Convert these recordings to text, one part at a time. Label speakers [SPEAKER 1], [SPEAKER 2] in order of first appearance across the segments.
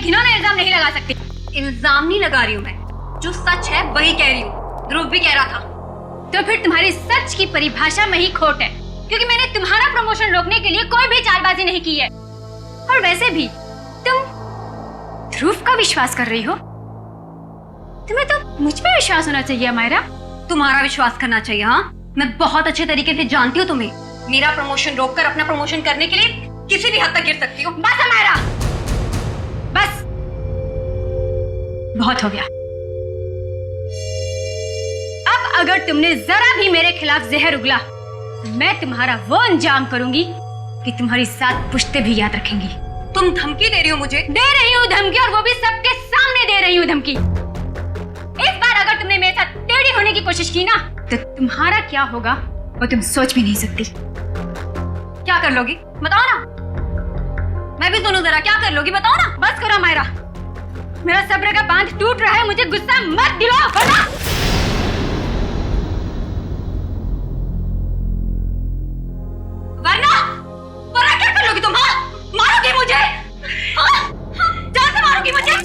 [SPEAKER 1] घिनौना इल्जाम नहीं लगा सकती।
[SPEAKER 2] इल्जाम नहीं लगा रही हूँ मैं, जो सच है वही कह रही हूँ। ध्रुव भी कह रहा था।
[SPEAKER 1] तो फिर तुम्हारी सच की परिभाषा में ही खोट है, क्योंकि मैंने तुम्हारा प्रमोशन रोकने के लिए कोई भी चालबाजी नहीं की है। और वैसे भी तुम ध्रुव का विश्वास कर रही हो। तुम्हें तो मुझ पे विश्वास होना चाहिए मायरा।
[SPEAKER 2] तुम्हारा विश्वास करना चाहिए। हाँ, मैं बहुत अच्छे तरीके से जानती हूँ तुम्हें। मेरा प्रमोशन रोककर अपना प्रमोशन करने के लिए किसी भी हद तक गिर सकती हो।
[SPEAKER 1] बस मायरा, बस बहुत हो गया। अब अगर तुमने जरा भी मेरे खिलाफ जहर उगला तो मैं तुम्हारा वो अंजाम करूंगी कि तुम्हारी 7 पुश्तें भी याद रखेंगी।
[SPEAKER 2] तुम धमकी दे रही हो मुझे?
[SPEAKER 1] दे रही हूँ धमकी, और वो भी सबके सामने दे रही हूँ धमकी। इस बार अगर तुमने मेरे साथ टेढ़ी होने की कोशिश की ना, तो तुम्हारा क्या होगा वो तुम सोच भी नहीं सकती।
[SPEAKER 2] क्या कर लोगी बताओ ना। मैं भी सुनूं जरा, क्या कर लोगी बताओ ना।
[SPEAKER 1] बस करो मायरा, मेरा सब्र का बांध टूट रहा है। मुझे गुस्सा मत दिलाओ, वरना
[SPEAKER 2] क्या कर लोगी तुम? हाँ, मारोगी मुझे? हाँ? जान से मारोगी मुझे?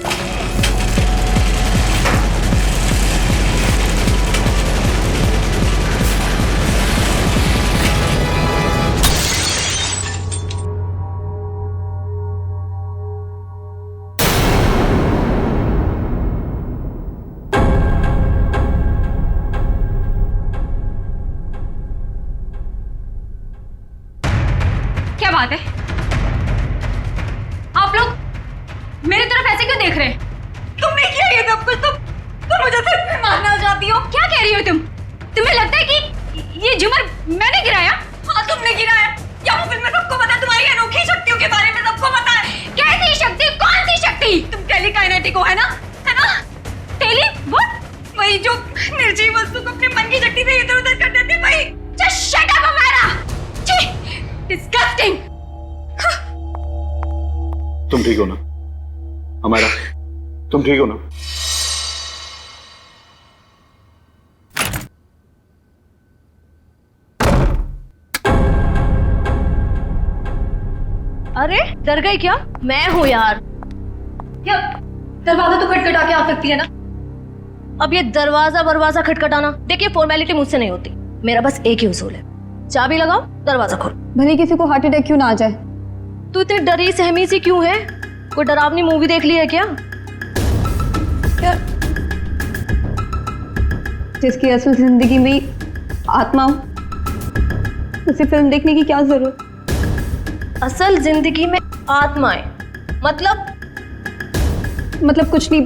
[SPEAKER 1] क्या बात है? आप लोग मेरी तरफ ऐसे क्यों देख रहे हैं?
[SPEAKER 2] तुमने किया ये सब कुछ? तुम मुझे सिर्फ मारना चाहती हो?
[SPEAKER 1] क्या कह रही हो तुम? तुम्हें लगता है कि ये झूमर मैंने गिराया?
[SPEAKER 2] हाँ, तुमने गिराया। या वो फिल्म में सबको पता है, तुम्हारी अनोखी शक्तियों के बारे में सबको पता है।
[SPEAKER 1] कैसी शक्ति? कौन सी शक्ति?
[SPEAKER 2] तुम टेलीकाइनेटिक हो, है ना? है ना?
[SPEAKER 1] टेली वो?
[SPEAKER 2] वही जो निर्जीव वस्तु को अपने मन की शक्ति से इधर उधर कर देते, वही।
[SPEAKER 1] Just shut up, Amayra! छी! Disgusting!
[SPEAKER 3] तुम ठीक हो ना अमायरा? तुम ठीक हो ना?
[SPEAKER 4] अरे डर गई क्या? मैं हूँ यार।
[SPEAKER 2] क्या दरवाजा तो खटखटा के आ सकती है ना?
[SPEAKER 4] अब ये दरवाजा खटखटाना, देखिए फॉर्मेलिटी मुझसे नहीं होती। मेरा बस एक ही उसूल है, चाबी लगाओ, दरवाजा खोलो।
[SPEAKER 5] भले किसी को हार्ट अटैक क्यों ना आ जाए।
[SPEAKER 4] तू इतनी डरी सहमी सी क्यों है? कोई डरावनी मूवी देख ली है क्या?
[SPEAKER 5] जिसकी असल जिंदगी में आत्मा हो, उसे फिल्म देखने की क्या जरूरत?
[SPEAKER 4] असल जिंदगी में आत्माएं मतलब
[SPEAKER 5] कुछ नहीं।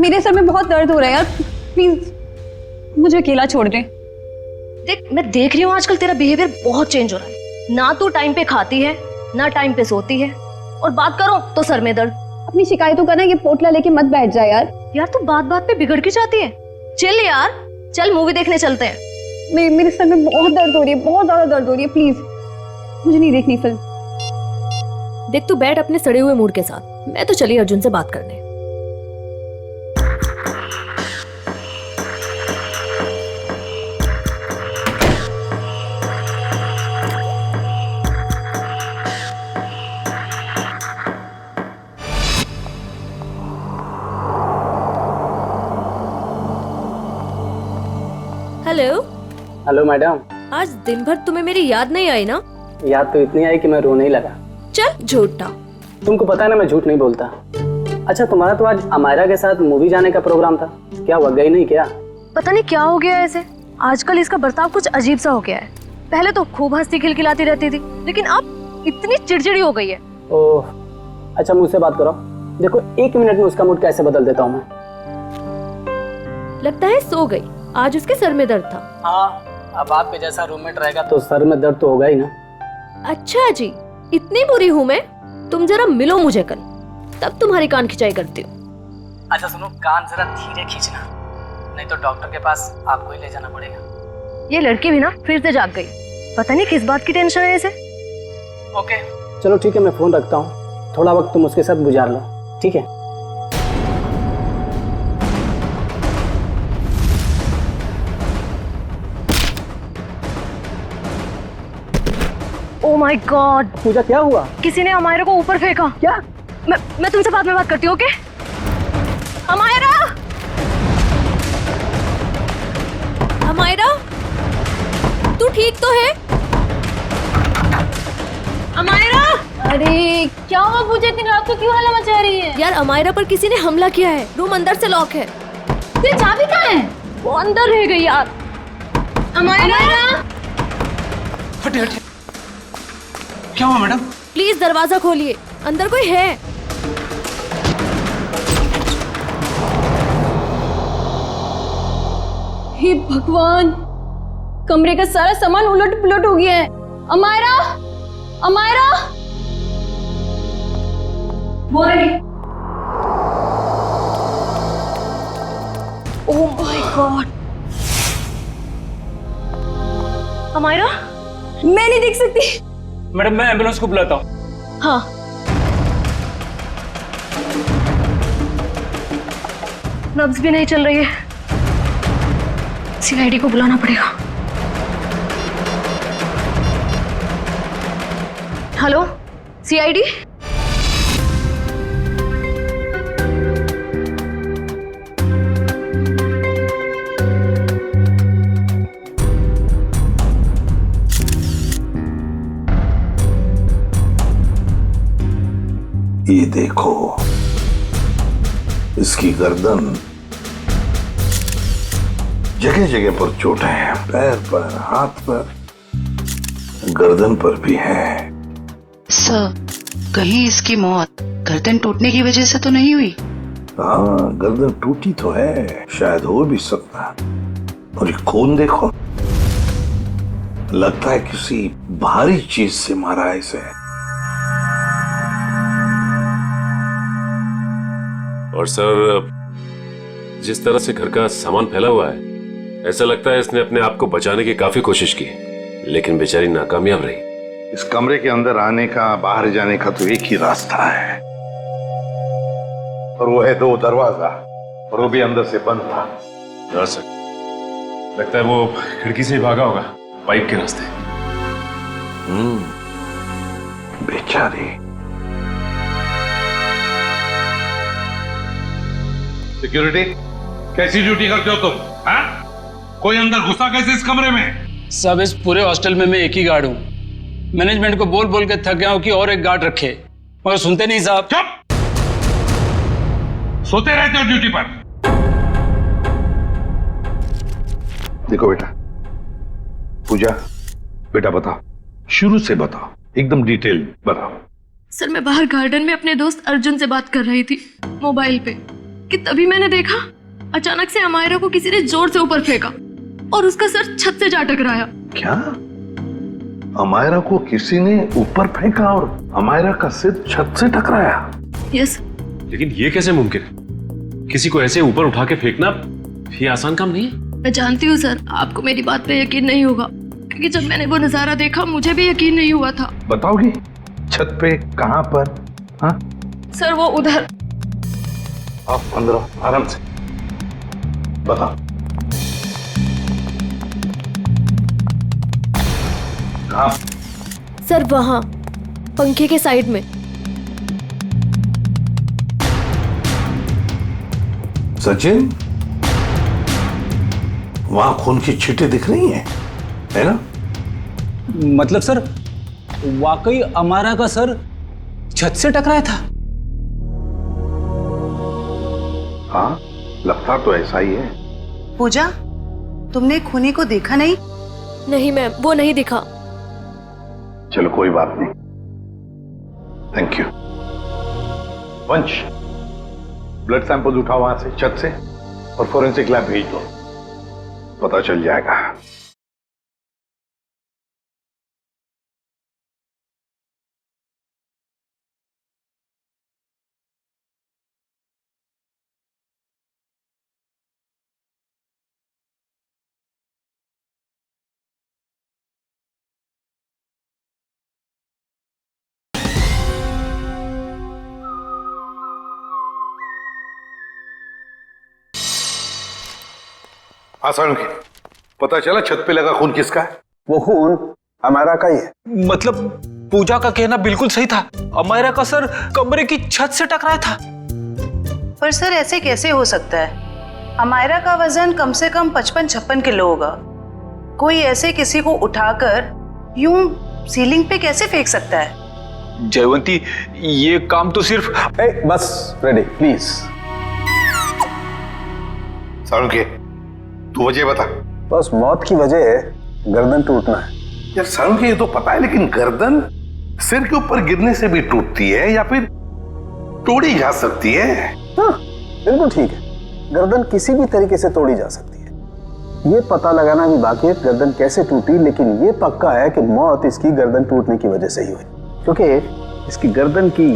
[SPEAKER 5] मेरे सर में बहुत दर्द हो रहा है यार, प्लीज मुझे अकेला छोड़ दे।
[SPEAKER 4] देख, मैं देख रही हूँ आजकल तेरा बिहेवियर बहुत चेंज हो रहा है। ना तू टाइम पे खाती है, ना टाइम पे सोती है, और बात करो तो सर में दर्द।
[SPEAKER 5] अपनी शिकायतों का ना ये पोटला लेके मत बैठ जा यार।
[SPEAKER 4] यार तू बात बात पे बिगड़ के जाती है। चल यार, चल मूवी देखने चलते हैं।
[SPEAKER 5] मेरे सर में बहुत दर्द हो रही है, बहुत ज्यादा दर्द हो रही है। प्लीज मुझे नहीं देखनी फिल्म।
[SPEAKER 4] देख, तू बैठ अपने सड़े हुए मूड के साथ। मैं तो चली अर्जुन से बात करने। हेलो।
[SPEAKER 6] Hello madam.
[SPEAKER 4] आज दिन भर तुम्हें मेरी याद नहीं आई ना?
[SPEAKER 6] याद तो इतनी आई कि मैं रोने ही लगा।
[SPEAKER 4] चल झूठा।
[SPEAKER 6] तुमको पता है ना मैं झूठ नहीं बोलता। अच्छा, तुम्हारा तो आज अमायरा के साथ मूवी जाने का प्रोग्राम था, क्या हुआ, गई नहीं क्या?
[SPEAKER 4] पता नहीं क्या हो गया ऐसे, आजकल इसका बर्ताव कुछ अजीब सा हो गया है। पहले तो खूब हंसती खिलखिलाती रहती थी, लेकिन अब इतनी चिड़चिड़ी हो गई है।
[SPEAKER 6] ओह, अच्छा मुझसे बात करो। देखो 1 मिनट में उसका मूड कैसे बदल देता हूँ मैं।
[SPEAKER 4] लगता है सो गई। आज उसके सर में दर्द था।
[SPEAKER 6] हाँ, अब आपके जैसा रूममेट रहेगा तो सर में दर्द तो होगा ही ना।
[SPEAKER 4] अच्छा जी, इतनी बुरी हूँ मैं? तुम जरा मिलो मुझे कल, तब तुम्हारी कान खिंचाई करती हूँ।
[SPEAKER 6] अच्छा सुनो, कान जरा धीरे खींचना, नहीं तो डॉक्टर के पास आपको ही ले जाना पड़ेगा।
[SPEAKER 4] ये लड़की भी ना फिर से जाग गई, पता नहीं किस बात की टेंशन है इसे।
[SPEAKER 6] ओके चलो ठीक है, मैं फोन रखता हूँ। थोड़ा वक्त तुम उसके साथ गुजार लो, ठीक है?
[SPEAKER 4] ओह माय गॉड,
[SPEAKER 6] पूजा क्या हुआ?
[SPEAKER 4] किसी ने अमायरा को ऊपर फेंका।
[SPEAKER 6] क्या?
[SPEAKER 4] मैं तुमसे बाद में बात करती हूँ, ओके? अमायरा,
[SPEAKER 7] अमायरा, तू ठीक तो है?
[SPEAKER 4] अमायरा!
[SPEAKER 7] अरे क्या हुआ पूजा, इतनी रात को क्यों हल्ला मचा रही है? यार अमायरा पर किसी ने हमला किया है, रूम अंदर से लॉक है।
[SPEAKER 4] तेरी चाबी कहाँ है? वो अंदर रह गई यार। अमायरा!
[SPEAKER 8] हटे हटे, क्या हुआ मैडम?
[SPEAKER 7] प्लीज दरवाजा खोलिए, अंदर कोई है।
[SPEAKER 5] हे भगवान, कमरे का सारा सामान उलट पुलट हो गया है। अमायरा, अमायरा, वो रही।
[SPEAKER 4] Oh my God. अमायरा,
[SPEAKER 5] मैं नहीं देख सकती।
[SPEAKER 8] मैडम मैं एम्बुलेंस को बुलाता हूँ।
[SPEAKER 4] हाँ। नब्ज भी नहीं चल रही है, सीआईडी को बुलाना पड़ेगा। Hello CID?
[SPEAKER 9] ये देखो, इसकी गर्दन, जगह जगह पर चोटें हैं, पैर पर, हाथ पर, गर्दन पर भी है।
[SPEAKER 10] सर, कहीं इसकी मौत गर्दन टूटने की वजह से तो नहीं हुई?
[SPEAKER 9] हाँ, गर्दन टूटी तो है, शायद हो भी सकता। और ये खून देखो, लगता है किसी भारी चीज से मारा है इसे।
[SPEAKER 11] और सर, जिस तरह से घर का सामान फैला हुआ है, ऐसा लगता है इसने अपने आप को बचाने की काफी कोशिश की, लेकिन बेचारी नाकामयाब रही।
[SPEAKER 9] इस कमरे के अंदर आने का, बाहर जाने का तो एक ही रास्ता है, और वो है 2 दरवाजा, और वो भी अंदर से बंद था।
[SPEAKER 11] हाँ सर, लगता है वो खिड़की से ही भागा होगा, पाइप के रास्ते।
[SPEAKER 9] बेचारी।
[SPEAKER 12] सिक्योरिटी, कैसी ड्यूटी करते हो तुम? हाँ? कोई अंदर घुसा कैसे इस कमरे में?
[SPEAKER 8] सब इस पूरे हॉस्टल में मैं एक ही गार्ड हूँ। मैनेजमेंट को बोल बोल के थक गया हूँ कि और एक गार्ड रखे, मगर सुनते नहीं साहब।
[SPEAKER 12] चुप! सोते रहते हो ड्यूटी पर।
[SPEAKER 9] देखो बेटा, पूजा, बेटा बताओ, शुरू से बताओ, एकदम डिटेल बताओ।
[SPEAKER 4] सर, मैं बाहर गार्डन में अपने दोस्त अर्जुन से बात कर रही थी मोबाइल पे, कि तभी मैंने देखा अचानक से अमायरा को किसी ने जोर से ऊपर फेंका और उसका सर छत से जा टकराया।
[SPEAKER 9] क्या? अमायरा को किसी ने ऊपर फेंका और अमायरा का सिर छत से टकराया?
[SPEAKER 4] यस।
[SPEAKER 11] लेकिन ये कैसे मुमकिन है? किसी को ऐसे ऊपर उठा के फेंकना ये आसान काम नहीं है।
[SPEAKER 4] मैं जानती हूँ सर, आपको मेरी बात पे यकीन नहीं होगा, क्योंकि जब मैंने वो नजारा देखा मुझे भी यकीन नहीं हुआ था।
[SPEAKER 9] बताओगी छत पे कहाँ पर? हाँ
[SPEAKER 4] सर, वो उधर।
[SPEAKER 9] आप अंदर आराम से बताओ। कहाँ?
[SPEAKER 7] सर वहां, पंखे के साइड में।
[SPEAKER 9] सचिन, वहां खून की छींटें दिख रही हैं, है ना?
[SPEAKER 8] मतलब सर, वाकई अमायरा का सर छत से टकराया था?
[SPEAKER 9] हाँ, लगता तो ऐसा ही है।
[SPEAKER 10] पूजा, तुमने खूनी को देखा नहीं?
[SPEAKER 7] नहीं मैम, वो नहीं दिखा।
[SPEAKER 9] चलो कोई बात नहीं, थैंक यू। वंश, ब्लड सैंपल उठाओ वहां से, छत से, और फोरेंसिक लैब भेज दो, पता चल जाएगा। आसान की पता चला छत पे लगा खून किसका है?
[SPEAKER 13] वो खून हमारा का ही है।
[SPEAKER 8] मतलब
[SPEAKER 13] पूजा का कहना बिल्कुल सही था। अमायरा का सर कमरे की छत से टकराया था।
[SPEAKER 10] पर सर ऐसे कैसे हो सकता है? अमायरा का वजन कम से कम 55-56 किलो होगा। कोई ऐसे किसी को उठाकर यूं सीलिंग पे कैसे फेंक सकता है?
[SPEAKER 13] जयवंती, ये काम तो सिर्फ
[SPEAKER 6] बस रेडी प्लीज।
[SPEAKER 9] सालुंखे, तू वजह बता।
[SPEAKER 6] बस मौत की वजह है गर्दन टूटना है।
[SPEAKER 9] यार सालुंखे, ये तो पता है, लेकिन गर्दन सिर के ऊपर गिरने से भी टूटती है या फिर तोड़ी जा सकती है?
[SPEAKER 6] हाँ, बिल्कुल ठीक है। गर्दन किसी भी तरीके से तोड़ी जा सकती है। ये पता लगाना भी बाकी है गर्दन कैसे टूटी, लेकिन ये पक्का है कि मौत इसकी गर्दन टूटने की वजह से ही हुई, क्योंकि इसकी गर्दन की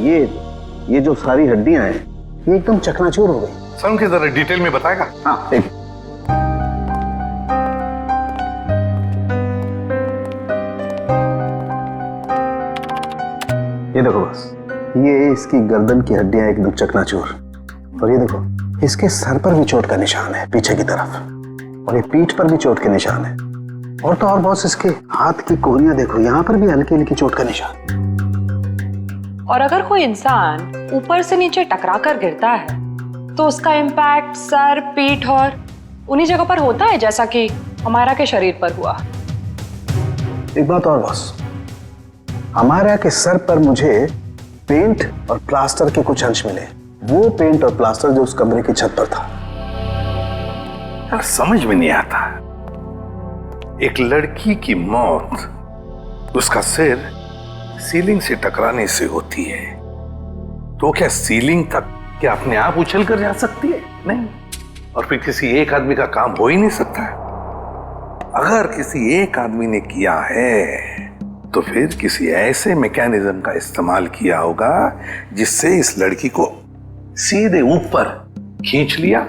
[SPEAKER 6] ये जो सारी हड्डियां हैं ये एकदम चकनाचूर हो गई।
[SPEAKER 9] सालुंखे, जरा डिटेल में बताएगा?
[SPEAKER 6] हाँ ठीक। ये देखो बस, ये इसकी गर्दन की हड्डियां एकदम चकनाचूर, और ये देखो इसके सर पर भी चोट का निशान है पीछे की तरफ, और ये पीठ पर भी चोट के निशान है, और तो और बॉस इसके हाथ की कोहनियां देखो, यहाँ पर भी हल्की हल्की चोट का निशान।
[SPEAKER 14] और अगर कोई इंसान ऊपर से नीचे टकरा कर गिरता है तो उसका इम्पैक्ट सर, पीठ और उन्हीं जगह पर होता है जैसा कि अमायरा के शरीर पर हुआ।
[SPEAKER 6] एक बात और बॉस, अमायरा के सर पर मुझे पेंट और प्लास्टर के कुछ अंश मिले। वो पेंट और प्लास्टर जो उस कमरे की छत पर था।
[SPEAKER 9] यार समझ में नहीं आता, एक लड़की की मौत उसका सिर सीलिंग से टकराने से होती है, तो क्या सीलिंग तक क्या अपने आप उछल कर जा सकती है? नहीं। और फिर किसी एक आदमी का काम हो ही नहीं सकता है। अगर किसी एक आदमी ने किया है तो फिर किसी ऐसे मैकेनिज्म का इस्तेमाल किया होगा जिससे इस लड़की को सीधे ऊपर खींच लिया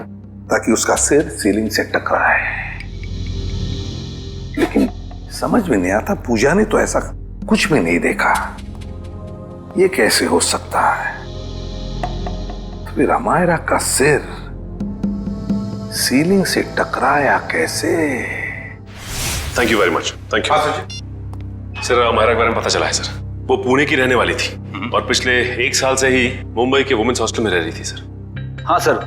[SPEAKER 9] ताकि उसका सिर सीलिंग से टकराए। लेकिन समझ में नहीं आता, पूजा ने तो ऐसा कुछ भी नहीं देखा। ये कैसे हो सकता है? तो फिर अमायरा का सिर सीलिंग से टकराया कैसे?
[SPEAKER 11] Thank you very much. Thank you sir. Amaira के बारे में पता चला है सर, वो पुणे की रहने वाली थी और पिछले 1 साल से ही मुंबई के वुमेन्स हॉस्टल में रह रही थी सर।
[SPEAKER 13] हाँ सर,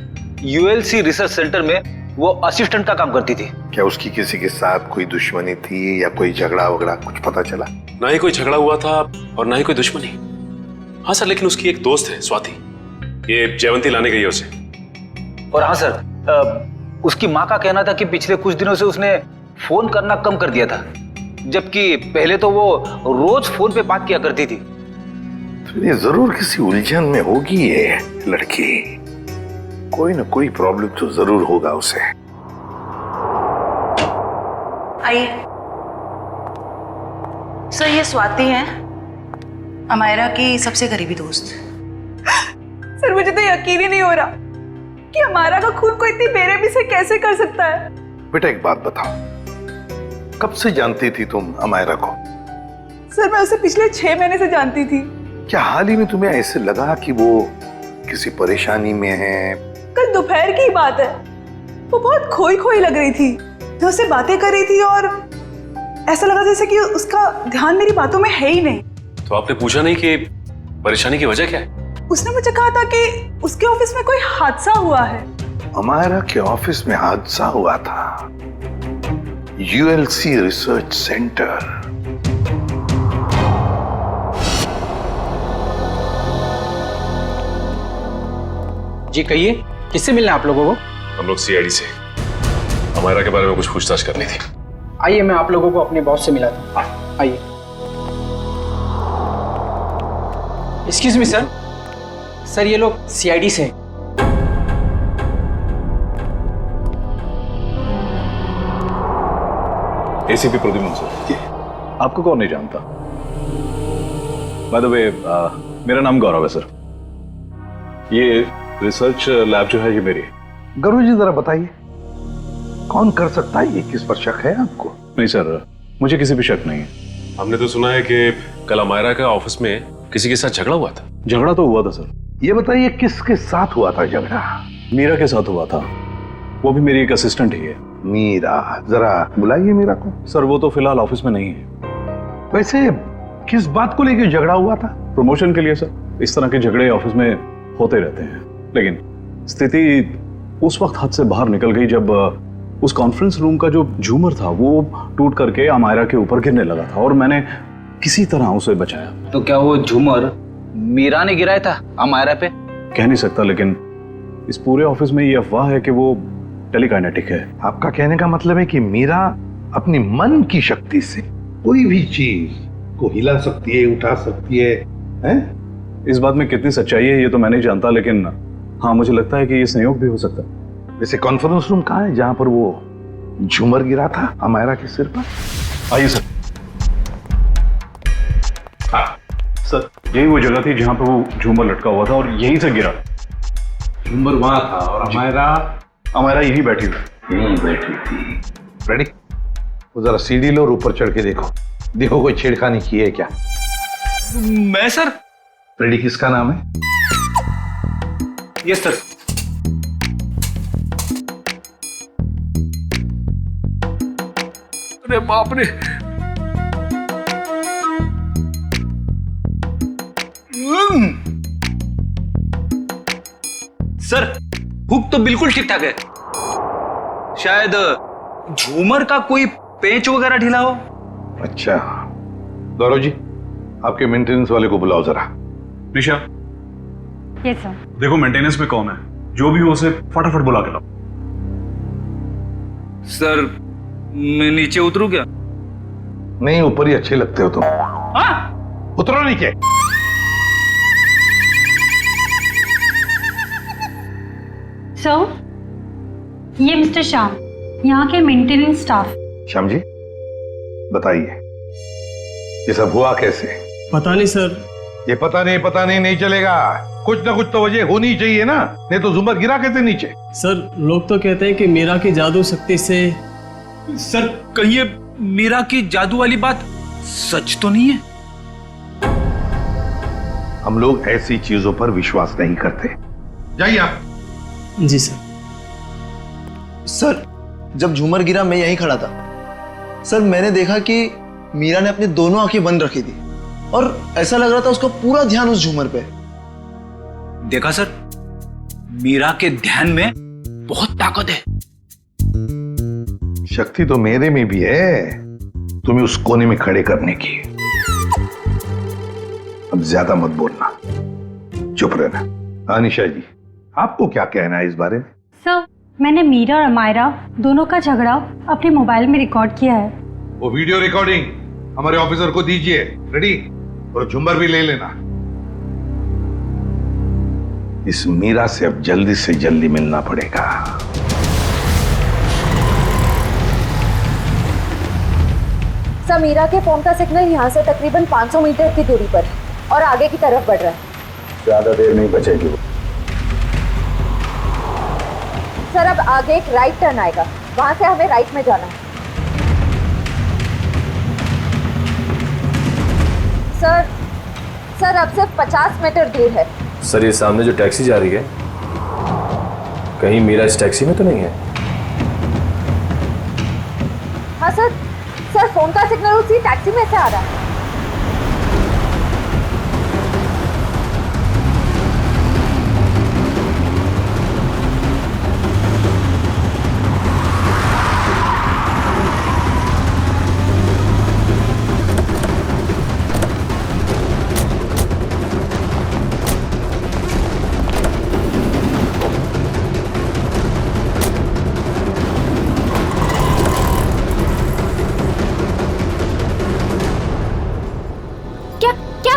[SPEAKER 13] यूएलसी रिसर्च सेंटर में वो असिस्टेंट का काम करती थी।
[SPEAKER 9] क्या उसकी किसी के साथ कोई दुश्मनी थी या कोई झगड़ा वगड़ा कुछ पता चला?
[SPEAKER 11] ना ही कोई झगड़ा हुआ था और ना ही कोई दुश्मनी। हाँ सर, लेकिन उसकी एक दोस्त है स्वाति, ये जयवंती लाने गई है उसे।
[SPEAKER 13] और हाँ सर, उसकी माँ का कहना था कि पिछले कुछ दिनों से उसने फोन करना कम कर दिया था, जबकि पहले तो वो रोज फोन पे बात किया करती थी।
[SPEAKER 9] तो ये जरूर किसी उलझन में होगी ये लड़की, कोई ना कोई प्रॉब्लम तो जरूर होगा उसे।
[SPEAKER 10] आइए सर, ये स्वाति है, अमायरा की सबसे करीबी दोस्त।
[SPEAKER 5] सर मुझे तो यकीन ही नहीं हो रहा कि अमायरा का खून कोई इतनी बेरहमी से कैसे कर सकता है।
[SPEAKER 9] बेटा एक बात बताओ, कब से जानती थी तुम अमायरा को?
[SPEAKER 5] सर मैं उसे पिछले 6 महीने से जानती थी।
[SPEAKER 9] क्या हाल ही में तुम्हें ऐसे लगा कि वो किसी परेशानी में है?
[SPEAKER 5] कल दोपहर की बात है, वो बहुत खोई खोई लग रही थी। मैं उससे बातें कर रही थी और ऐसा लगा जैसे कि उसका ध्यान मेरी बातों में है ही नहीं।
[SPEAKER 11] तो आपने पूछा नहीं कि परेशानी की वजह क्या है?
[SPEAKER 5] उसने मुझे कहा था कि उसके ऑफिस में कोई हादसा हुआ है।
[SPEAKER 9] अमायरा के ऑफिस में हादसा हुआ था? ULC research centre.
[SPEAKER 6] जी कहिए, किससे मिलना है आप लोगों को?
[SPEAKER 11] हम लोग सीआईडी से अमायरा के बारे में कुछ पूछताछ करनी थी।
[SPEAKER 6] आइए, मैं आप लोगों को अपने बॉस से मिलाता हूं। आइए। एक्सक्यूज मी सर, सर ये लोग सीआईडी से हैं।
[SPEAKER 12] ACP Pradyuman sir. आपको कौन नहीं जानता? बाय द वे, मेरा नाम गौरव है सर। ये रिसर्च लैब जो है ये मेरी है।
[SPEAKER 9] गौरव जी जरा बताइए, कौन कर सकता है ये? किस पर शक है आपको?
[SPEAKER 12] नहीं सर, मुझे किसी भी शक नहीं है।
[SPEAKER 11] हमने तो सुना है कि कल अमायरा का ऑफिस में किसी के साथ झगड़ा हुआ था।
[SPEAKER 12] झगड़ा तो हुआ था सर।
[SPEAKER 9] ये बताइए किसके साथ हुआ था झगड़ा?
[SPEAKER 12] मीरा के साथ हुआ था, वो भी मेरी एक असिस्टेंट ही है।
[SPEAKER 9] मीरा, जरा बुलाइए मीरा को।
[SPEAKER 12] सर वो तो फिलहाल ऑफिस में नहीं है।
[SPEAKER 9] वैसे किस बात को लेकर झगड़ा हुआ था?
[SPEAKER 12] प्रमोशन के लिए सर। इस तरह के झगड़े ऑफिस में होते रहते हैं, लेकिन स्थिति उस वक्त हाथ से बाहर निकल गई जब उस कॉन्फ्रेंस रूम का जो झूमर था वो टूट करके अमायरा के ऊपर गिरने लगा था और मैंने किसी तरह उसे बचाया।
[SPEAKER 13] तो क्या वो झूमर मीरा ने गिराया था अमायरा पे?
[SPEAKER 12] कह नहीं सकता, लेकिन इस पूरे ऑफिस में ये अफवाह है कि वो टेलीकाइनेटिक है।
[SPEAKER 9] आपका कहने का मतलब है कि मीरा अपनी मन की शक्ति से कोई भी चीज को हिला सकती है, उठा सकती है, हैं?
[SPEAKER 12] इस बात में कितनी सच्चाई है ये तो मैं नहीं जानता, लेकिन हाँ मुझे लगता है कि ये संयोग भी हो सकता है।
[SPEAKER 9] वैसे कॉन्फ्रेंस रूम कहाँ है जहां पर वो झूमर गिरा था अमायरा के सिर पर?
[SPEAKER 12] आइए सर। हाँ सर, यही वो जगह थी जहां पर वो झूमर लटका हुआ था और यहीं से गिरा।
[SPEAKER 9] झूमर वहां था और
[SPEAKER 12] अमायरा यहीं बैठी हुई।
[SPEAKER 9] यहीं बैठी थी। रेडी? वो जरा सीढ़ी लो और ऊपर चढ़ के देखो कोई छेड़खानी की है क्या?
[SPEAKER 13] मैं सर?
[SPEAKER 9] रेडी किसका नाम है?
[SPEAKER 13] Yes sir.
[SPEAKER 11] अरे बाप रे,
[SPEAKER 13] सर हुक तो बिल्कुल ठीक ठाक है, शायद झूमर का कोई पेंच वगैरह ढीला हो।
[SPEAKER 9] अच्छा गौरव जी, आपके मेंटेनेंस वाले को बुलाओ जरा।
[SPEAKER 12] निशा,
[SPEAKER 1] यस सर।
[SPEAKER 12] देखो मेंटेनेंस में कौन है, जो भी हो उसे फटाफट बुला के लाओ।
[SPEAKER 13] सर मैं नीचे उतरूं क्या?
[SPEAKER 9] नहीं, ऊपर ही अच्छे लगते हो तुम। उतरो नीचे।
[SPEAKER 1] सर, ये मिस्टर श्याम, यहाँ के मेंटेनेंस स्टाफ।
[SPEAKER 9] श्याम जी बताइए, ये सब हुआ कैसे?
[SPEAKER 15] पता नहीं सर।
[SPEAKER 9] ये पता नहीं चलेगा, कुछ ना कुछ तो वजह होनी चाहिए ना, नहीं तो झूमर गिरा कैसे नीचे?
[SPEAKER 15] सर लोग तो कहते हैं कि मीरा की जादू शक्ति से।
[SPEAKER 13] सर कहीं ये मीरा की जादू वाली बात सच तो नहीं है?
[SPEAKER 9] हम लोग ऐसी चीजों पर विश्वास नहीं करते। जाइए आप।
[SPEAKER 15] जी सर।
[SPEAKER 16] सर जब झूमर गिरा मैं यहीं खड़ा था सर, मैंने देखा कि मीरा ने अपनी दोनों आंखें बंद रखी थी और ऐसा लग रहा था उसका पूरा ध्यान उस झूमर पे।
[SPEAKER 13] देखा सर, मीरा के ध्यान में बहुत ताकत है।
[SPEAKER 9] शक्ति तो मेरे में भी है, तुम्हें उस कोने में खड़े करने की। अब ज्यादा मत बोलना, चुप रहना। अनिशा जी, आपको क्या कहना है इस बारे में?
[SPEAKER 1] सर, मैंने मीरा और अमायरा दोनों का झगड़ा अपने मोबाइल में रिकॉर्ड किया है।
[SPEAKER 9] वो वीडियो रिकॉर्डिंग हमारे ऑफिसर को दीजिए। रेडी? और झुम्बर भी ले लेना। इस मीरा से अब जल्दी से जल्दी मिलना पड़ेगा।
[SPEAKER 7] सर मीरा के फोन का सिग्नल यहाँ से तकरीबन 500 मीटर की दूरी पर और आगे की तरफ बढ़ रहा है।
[SPEAKER 6] ज्यादा देर नहीं बचेगी वो।
[SPEAKER 7] सर अब आगे एक राइट टर्न आएगा, वहां से हमें राइट में जाना है। सर अब सिर्फ 50 मीटर दूर है।
[SPEAKER 11] सर ये सामने जो टैक्सी जा रही है, कहीं मीरा इस टैक्सी में तो नहीं है?
[SPEAKER 7] हाँ सर फोन का सिग्नल उसी टैक्सी में से आ रहा है।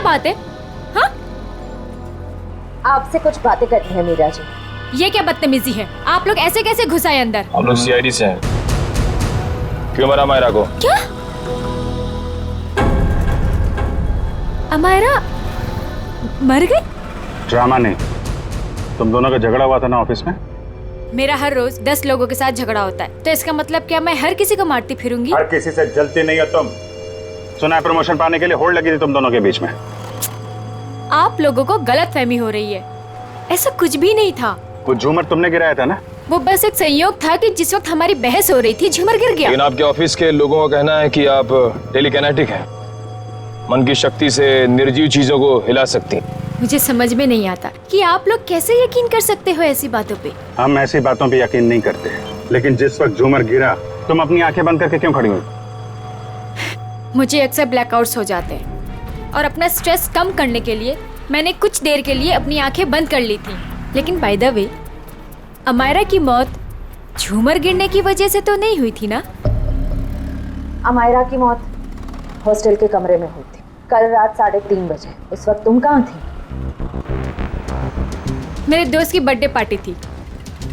[SPEAKER 7] बात है? हाँ? आपसे कुछ बातें करनी है मीरा जी।
[SPEAKER 17] ये क्या बदतमीजी है? आप लोग ऐसे कैसे घुस आए अंदर?
[SPEAKER 11] हम लोग सीआईडी से हैं। क्यों मरा अमायरा को?
[SPEAKER 17] क्या? अमायरा मर गई?
[SPEAKER 12] ड्रामा नहीं, तुम दोनों का झगड़ा हुआ था ना ऑफिस में।
[SPEAKER 17] मेरा हर रोज 10 लोगों के साथ झगड़ा होता है, तो इसका मतलब क्या मैं हर किसी को मारती फिरूंगी?
[SPEAKER 12] हर किसी से जलती नहीं हो तुम। सुना है प्रमोशन पाने के लिए होड़ लगी थी तुम दोनों के बीच में।
[SPEAKER 17] आप लोगों को गलतफहमी हो रही है, ऐसा कुछ भी नहीं था।
[SPEAKER 12] वो झूमर तुमने गिराया था ना?
[SPEAKER 17] वो बस एक संयोग था कि जिस वक्त हमारी बहस हो रही थी झूमर गिर गया।
[SPEAKER 11] लेकिन आपके ऑफिस के लोगों का कहना है कि आप टेलीकाइनेटिक हैं।
[SPEAKER 18] मन की शक्ति से निर्जीव चीजों को हिला सकती हैं।
[SPEAKER 17] मुझे समझ में नहीं आता कि आप लोग कैसे यकीन कर सकते हो ऐसी बातों पे।
[SPEAKER 12] हम ऐसी बातों पे यकीन नहीं करते, लेकिन जिस वक्त झूमर गिरा तुम अपनी आंखें बंद करके क्यों खड़ी हुई?
[SPEAKER 17] मुझे अक्सर ब्लैकआउट्स हो जाते हैं और अपना स्ट्रेस कम करने के लिए मैंने कुछ देर के लिए अपनी आंखें बंद कर ली थी। लेकिन बाय द वे, अमायरा की मौत झूमर गिरने की वजह से तो नहीं हुई थी ना?
[SPEAKER 7] अमायरा की मौत हॉस्टल के कमरे में हुई थी कल रात 3:30 बजे। उस वक्त तुम कहाँ थी?
[SPEAKER 17] मेरे दोस्त की बर्थडे पार्टी थी,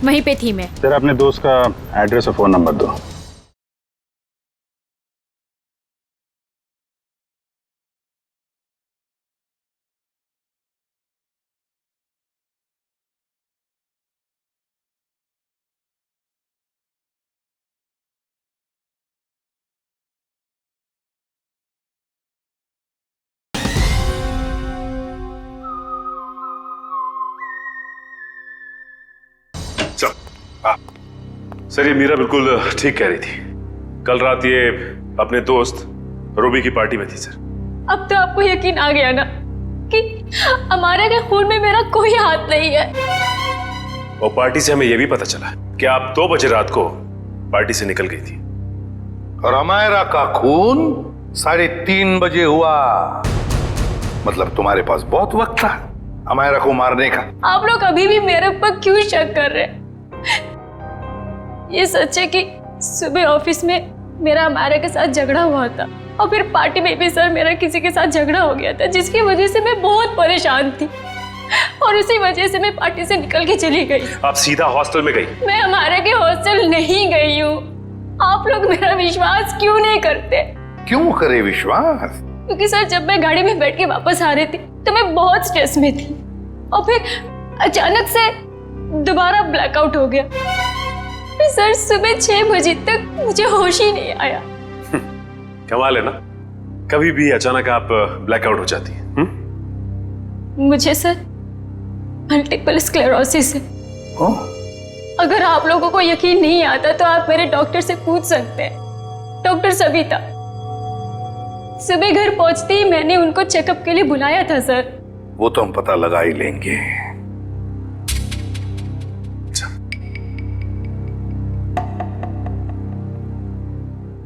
[SPEAKER 17] वहीं पे थी मैं।
[SPEAKER 12] जरा अपने दोस्त का एड्रेस और फोन नंबर दो।
[SPEAKER 11] सर, ये मीरा बिल्कुल ठीक कह रही थी। कल रात ये अपने दोस्त रूबी की पार्टी में थी सर।
[SPEAKER 17] अब तो आपको यकीन आ गया ना कि अमायरा के खून में मेरा कोई हाथ नहीं है।
[SPEAKER 11] और पार्टी से हमें यह भी पता चला कि आप 2 बजे रात को पार्टी से निकल गई थी।
[SPEAKER 9] और अमायरा का खून 3:30 बजे हुआ। मतलब तुम्हारे पास बहुत वक्त था अमायरा को मारने का।
[SPEAKER 17] आप लोग अभी भी मेरे ऊपर क्यों शक कर रहे हैं? ये सच है कि सुबह ऑफिस में मेरा अमायरा के साथ झगड़ा हुआ था और फिर पार्टी में भी सर मेरा किसी के साथ झगड़ा हो गया था, जिसकी वजह से मैं बहुत परेशान थी और उसी वजह से मैं पार्टी से निकल के चली गई।
[SPEAKER 11] आप सीधा हॉस्टल में गई?
[SPEAKER 17] मैं अमायरा के हॉस्टल नहीं गई हूँ। आप लोग मेरा विश्वास क्यों नहीं करते?
[SPEAKER 9] क्यों करे विश्वास?
[SPEAKER 17] क्योंकि सर जब मैं गाड़ी में बैठ के वापस आ रही थी तो मैं बहुत स्ट्रेस में थी और फिर अचानक से दोबारा ब्लैकआउट हो गया। फिर सर सुबह 6 बजे तक मुझे होश ही नहीं आया।
[SPEAKER 11] कमाल है ना, कभी भी अचानक आप ब्लैकआउट हो जाती हैं।
[SPEAKER 17] मुझे सर मल्टीपल स्क्लेरोसिस है। अगर आप लोगों को यकीन नहीं आता तो आप मेरे डॉक्टर से पूछ सकते हैं, डॉक्टर सविता। सुबह घर पहुंचते ही मैंने उनको चेकअप के लिए बुलाया था सर।
[SPEAKER 9] वो तो हम पता लगा ही लेंगे।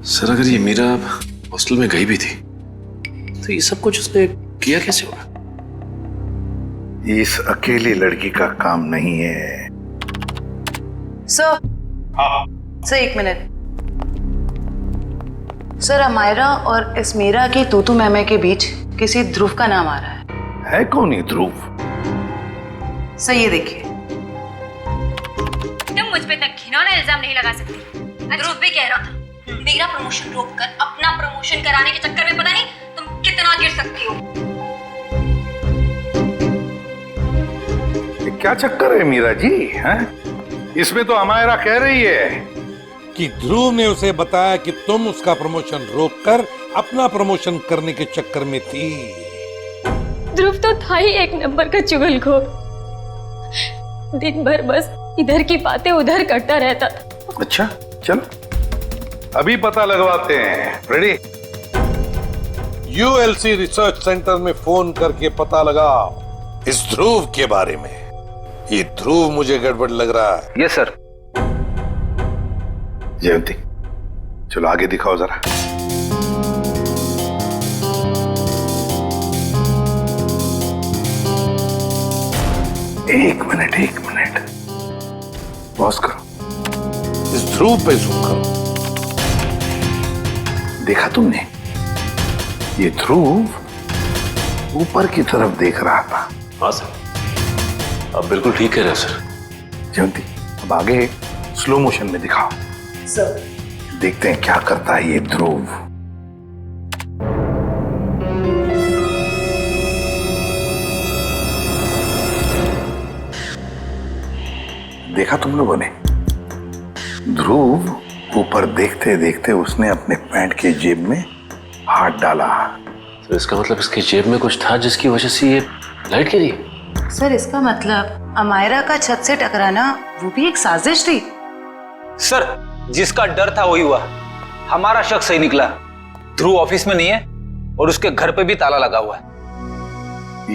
[SPEAKER 11] सर, अगर ये मीरा हॉस्टल में गई भी थी तो ये सब कुछ उसने किया कैसे होगा?
[SPEAKER 9] इस अकेली लड़की का काम नहीं है।
[SPEAKER 10] Sir, sir 1 minute. Sir, Amaira और इस मीरा की तूतू मैमे के बीच किसी ध्रुव का नाम आ रहा
[SPEAKER 9] है कौन ये ध्रुव?
[SPEAKER 10] सर ये देखिए।
[SPEAKER 2] तुम मुझ पे तक घिनौना इल्जाम नहीं लगा सकती। ध्रुव भी कह रहा था मेरा प्रमोशन रोककर अपना प्रमोशन कराने के चक्कर में पता नहीं तुम कितना गिर सकती हो।
[SPEAKER 9] ये क्या चक्कर है मीरा जी? हैं? इसमें तो अमायरा कह रही है
[SPEAKER 19] कि ध्रुव ने उसे बताया कि तुम उसका प्रमोशन रोककर अपना प्रमोशन करने के चक्कर में थी।
[SPEAKER 17] ध्रुव तो था ही एक नंबर का चुगलखोर। दिन भर बस इधर की बातें उधर करता रहता था।
[SPEAKER 9] अच्छा, चलो अभी पता लगवाते हैं। रेडी?
[SPEAKER 19] यूएलसी रिसर्च सेंटर में फोन करके पता लगाओ इस ध्रुव के बारे में। ये ध्रुव मुझे गड़बड़ लग रहा है।
[SPEAKER 13] Yes sir.
[SPEAKER 9] जयंती, चलो आगे दिखाओ जरा। एक मिनट पॉज करो। इस ध्रुव पे जूम करो। देखा तुमने? ये ध्रुव ऊपर की तरफ देख रहा था।
[SPEAKER 11] हाँ सर, आप बिल्कुल ठीक कह रहे हो सर।
[SPEAKER 9] जयंती, अब आगे स्लो मोशन में दिखाओ।
[SPEAKER 10] सर
[SPEAKER 9] देखते हैं क्या करता है ये ध्रुव। देखा तुम लोगों ने? ध्रुव ऊपर देखते देखते उसने अपने पैंट के जेब में हाथ डाला।
[SPEAKER 11] तो इसका मतलब इसकी जेब में कुछ था जिसकी वजह से ये लाइट गिरी।
[SPEAKER 10] सर इसका मतलब अमायरा का छत से टकराना वो भी एक साजिश थी।
[SPEAKER 13] सर, जिसका डर था वही हुआ। हमारा शक सही निकला। ध्रुव ऑफिस में नहीं है, और उसके घर पे भी ताला लगा हुआ है।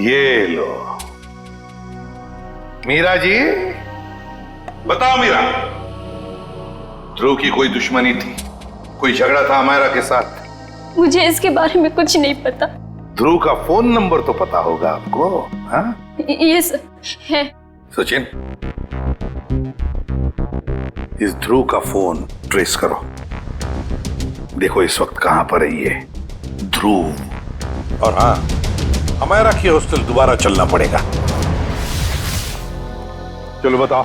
[SPEAKER 19] ये लो मीरा जी, बताओ मीरा, ध्रुव की कोई दुश्मनी थी, कोई झगड़ा था अमायरा के साथ?
[SPEAKER 17] मुझे इसके बारे में कुछ नहीं पता।
[SPEAKER 19] ध्रुव का फोन नंबर तो पता होगा आपको? हाँ
[SPEAKER 17] ये सर है।
[SPEAKER 19] सचिन, इस ध्रुव का फोन ट्रेस करो, देखो इस वक्त कहां पर है ये ध्रुव। और हाँ, अमायरा की हॉस्टल दोबारा चलना पड़ेगा। चलो बताओ,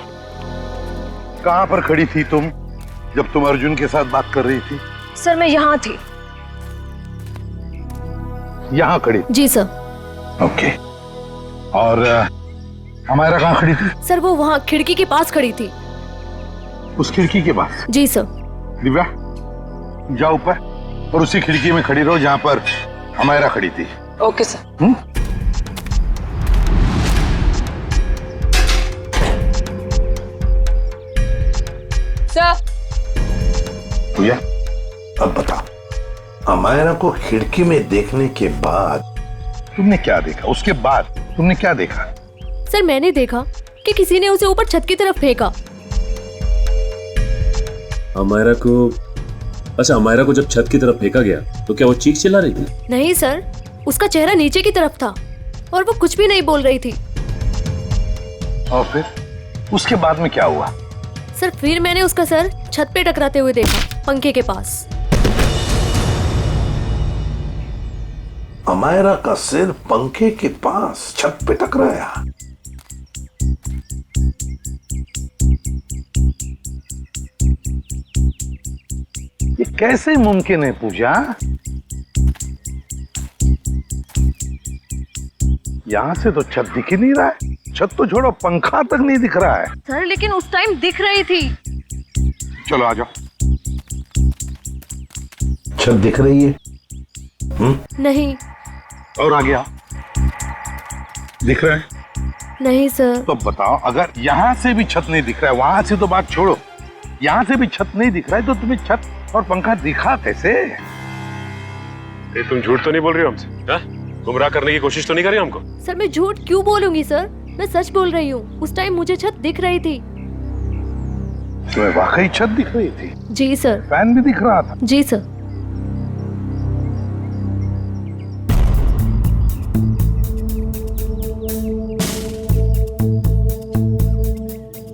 [SPEAKER 19] कहां पर खड़ी थी तुम जब तुम अर्जुन के साथ बात कर रही थी?
[SPEAKER 4] सर मैं यहाँ थी।
[SPEAKER 19] यहां खड़ी?
[SPEAKER 4] जी सर।
[SPEAKER 19] ओके। और अमायरा कहां खड़ी थी?
[SPEAKER 4] सर वो वहाँ खिड़की के पास खड़ी थी।
[SPEAKER 19] उस खिड़की के पास?
[SPEAKER 4] जी सर।
[SPEAKER 19] दिव्या, जाओ ऊपर और उसी खिड़की में खड़ी रहो जहां पर अमायरा खड़ी थी।
[SPEAKER 14] Okay sir. सर।
[SPEAKER 19] भैया, अब बताओ, अमायरा को खिड़की में देखने के बाद तुमने क्या देखा? उसके बाद तुमने क्या देखा?
[SPEAKER 4] सर मैंने देखा कि किसी ने उसे ऊपर छत की तरफ फेंका।
[SPEAKER 11] अमायरा को, अच्छा अमायरा को जब छत की तरफ फेंका गया तो क्या वो चीख चिल्ला रही थी?
[SPEAKER 4] नहीं सर, उसका चेहरा नीचे की तरफ था और वो कुछ भी नहीं बोल रही थी।
[SPEAKER 19] और फिर उसके बाद में क्या हुआ?
[SPEAKER 4] सर फिर मैंने उसका सर छत पे टकराते हुए देखा, पंखे के पास।
[SPEAKER 19] अमायरा का सिर पंखे के पास छत पे टकराया। ये कैसे मुमकिन है पूजा? यहां से तो छत दिख ही नहीं रहा है, छत तो छोड़ो पंखा तक नहीं दिख रहा है।
[SPEAKER 4] सर लेकिन उस टाइम दिख रही थी।
[SPEAKER 19] चलो आ जाओ। छत दिख रही है?
[SPEAKER 4] नहीं।
[SPEAKER 19] और आ गया? दिख रहा है?
[SPEAKER 4] नहीं सर।
[SPEAKER 19] तो बताओ, अगर यहां से भी छत नहीं दिख रहा है, वहां से तो बात छोड़ो, यहां से भी छत नहीं दिख रहा है, तो तुम्हें छत और पंखा दिखा कैसे?
[SPEAKER 11] तुम झूठ तो नहीं बोल रही हो हमसे? गुमराह करने की कोशिश तो नहीं कर रही हमको?
[SPEAKER 4] सर मैं झूठ क्यों बोलूंगी सर, मैं सच बोल रही हूँ। उस टाइम मुझे छत दिख रही थी।
[SPEAKER 19] तुम्हें वाकई छत दिख रही थी?
[SPEAKER 4] जी सर।
[SPEAKER 19] फैन भी दिख रहा था?
[SPEAKER 4] जी सर।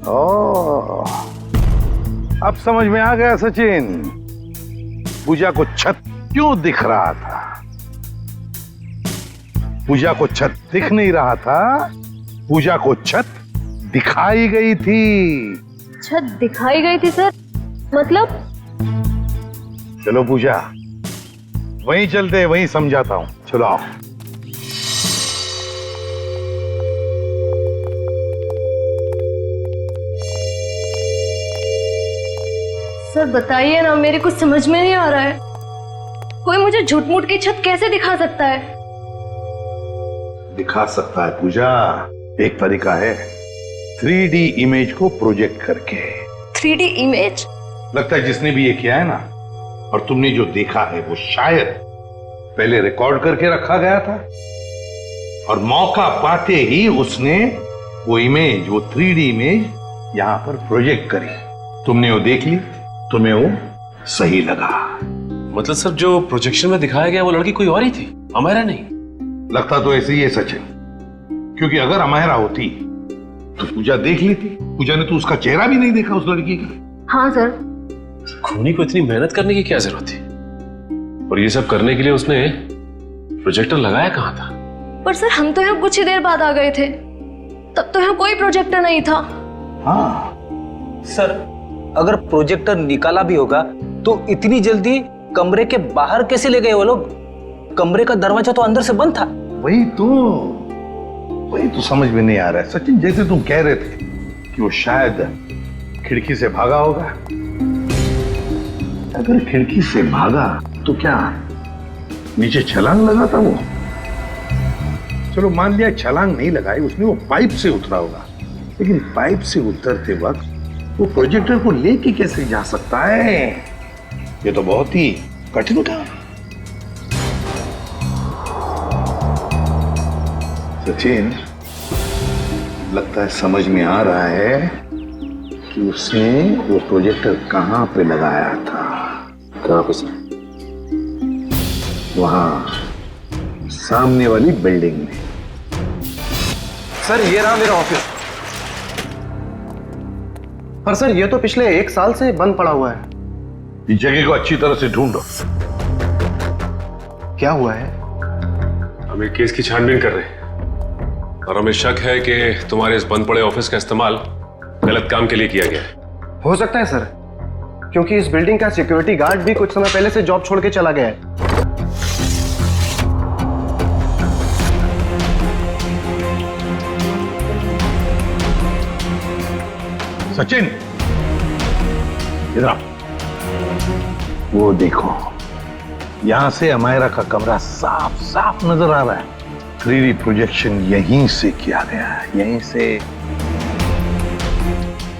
[SPEAKER 19] ओह, अब समझ में आ गया सचिन, पूजा को छत क्यों दिख रहा था। पूजा को छत दिख नहीं रहा था, पूजा को छत दिखाई गई थी।
[SPEAKER 4] छत दिखाई गई थी सर? मतलब?
[SPEAKER 19] चलो पूजा, वहीं चलते, वहीं समझाता हूं। चलो आओ।
[SPEAKER 4] सर बताइए ना, मेरे कुछ समझ में नहीं आ रहा है। कोई मुझे झूठ मूठ की छत कैसे दिखा सकता है?
[SPEAKER 19] दिखा सकता है पूजा, एक तरीका है, 3D इमेज को प्रोजेक्ट करके।
[SPEAKER 4] 3D image?
[SPEAKER 19] लगता है जिसने भी ये किया है ना, और तुमने जो देखा है वो शायद पहले रिकॉर्ड करके रखा गया था और मौका पाते ही उसने वो इमेज, वो 3D इमेज यहां पर प्रोजेक्ट करी। तुमने वो देख ली, तुम्हें वो सही लगा।
[SPEAKER 11] मतलब सर जो प्रोजेक्शन में दिखाया गया वो लड़की कोई और ही थी, अमायरा नहीं?
[SPEAKER 19] लगता तो ऐसे ही है सचिन, क्योंकि अगर अमायरा होती तो पूजा देख लेती। पूजा ने तो उसका चेहरा भी नहीं देखा उस लड़की का।
[SPEAKER 4] हाँ सर।
[SPEAKER 11] खूनी को इतनी मेहनत करने की क्या जरूरत थी? और ये सब करने के लिए उसने प्रोजेक्टर लगाया कहां था?
[SPEAKER 4] पर सर हम तो यहाँ कुछ ही देर बाद आ गए थे, तब तो यहाँ कोई प्रोजेक्टर नहीं था।
[SPEAKER 19] हाँ
[SPEAKER 13] सर, अगर प्रोजेक्टर निकाला भी होगा तो इतनी जल्दी कमरे के बाहर कैसे ले गए वो लोग? कमरे का दरवाजा तो अंदर से बंद था।
[SPEAKER 19] वही तो समझ में नहीं आ रहा है सचिन। जैसे तुम कह रहे थे कि वो शायद खिड़की से भागा होगा, अगर खिड़की से भागा तो क्या नीचे छलांग लगा था वो? चलो मान लिया छलांग नहीं लगाई उसने, वो पाइप से उतरा होगा, लेकिन पाइप से उतरते वक्त वो प्रोजेक्टर को लेके कैसे जा सकता है? ये तो बहुत ही कठिन काम। सचिन, लगता है समझ में आ रहा है कि उसने वो प्रोजेक्टर कहां पे लगाया था।
[SPEAKER 11] कहां पे सर?
[SPEAKER 19] वहां सामने वाली बिल्डिंग में।
[SPEAKER 16] सर ये रहा मेरा ऑफिस। पर सर ये तो पिछले 1 साल से बंद पड़ा हुआ है।
[SPEAKER 19] इस जगह को अच्छी तरह से ढूंढो।
[SPEAKER 16] क्या हुआ है?
[SPEAKER 11] हम एक केस की छानबीन कर रहे हैं और हमें शक है कि तुम्हारे इस बंद पड़े ऑफिस का इस्तेमाल गलत काम के लिए किया गया है।
[SPEAKER 16] हो सकता है सर, क्योंकि इस बिल्डिंग का सिक्योरिटी गार्ड भी कुछ समय पहले से जॉब छोड़ के चला गया है।
[SPEAKER 19] सचिन, इधर आओ। वो देखो, यहां से अमायरा का कमरा साफ साफ नजर आ रहा है। 3D प्रोजेक्शन यहीं से किया गया है, यहीं से।